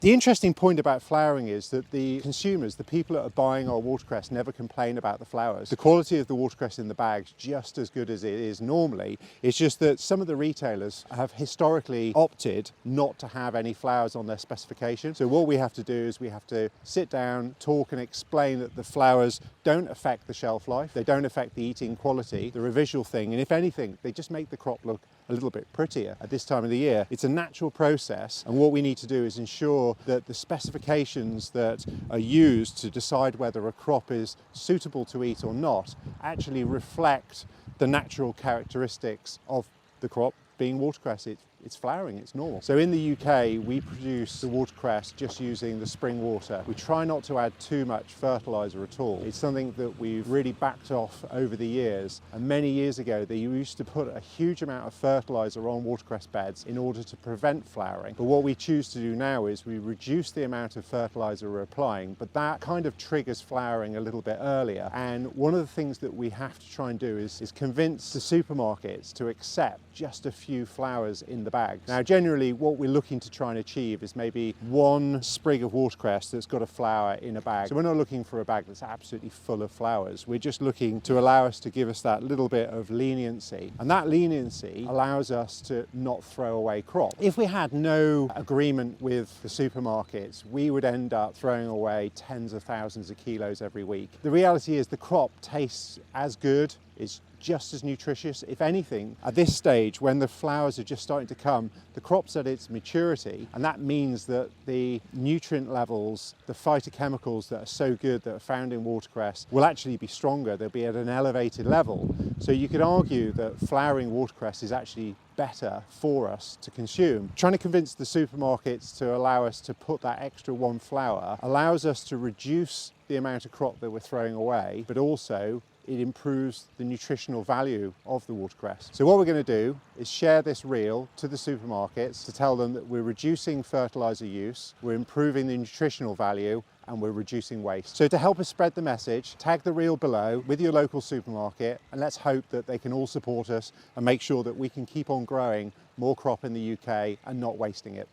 The interesting point about flowering is that the consumers, the people that are buying our watercress, never complain about the flowers. The quality of the watercress in the bag's just as good as it is normally. It's just that some of the retailers have historically opted not to have any flowers on their specification. So what we have to do is we have to sit down, talk and explain that the flowers don't affect the shelf life, they don't affect the eating quality, the revisual thing, and if anything, they just make the crop look a little bit prettier at this time of the year. It's a natural process, and what we need to do is ensure that the specifications that are used to decide whether a crop is suitable to eat or not actually reflect the natural characteristics of the crop being watercress. It's flowering, it's normal. So in the UK, we produce the watercress just using the spring water. We try not to add too much fertilizer at all. It's something that we've really backed off over the years. And many years ago, they used to put a huge amount of fertilizer on watercress beds in order to prevent flowering. But what we choose to do now is we reduce the amount of fertilizer we're applying, but that kind of triggers flowering a little bit earlier. And one of the things that we have to try and do is convince the supermarkets to accept just a few flowers in the bags. Now generally what we're looking to try and achieve is maybe one sprig of watercress that's got a flower in a bag. So we're not looking for a bag that's absolutely full of flowers. We're just looking to allow us to give us that little bit of leniency. And that leniency allows us to not throw away crop. If we had no agreement with the supermarkets, we would end up throwing away tens of thousands of kilos every week. The reality is the crop tastes as good, it's just as nutritious. If anything, at this stage, when the flowers are just starting to come, the crop's at its maturity, and that means that the nutrient levels, the phytochemicals that are so good that are found in watercress will actually be stronger. They'll be at an elevated level. So you could argue that flowering watercress is actually better for us to consume. Trying to convince the supermarkets to allow us to put that extra one flower allows us to reduce the amount of crop that we're throwing away, but also it improves the nutritional value of the watercress. So what we're going to do is share this reel to the supermarkets to tell them that we're reducing fertilizer use, we're improving the nutritional value, and we're reducing waste. So to help us spread the message, tag the reel below with your local supermarket, and let's hope that they can all support us and make sure that we can keep on growing more crop in the UK and not wasting it.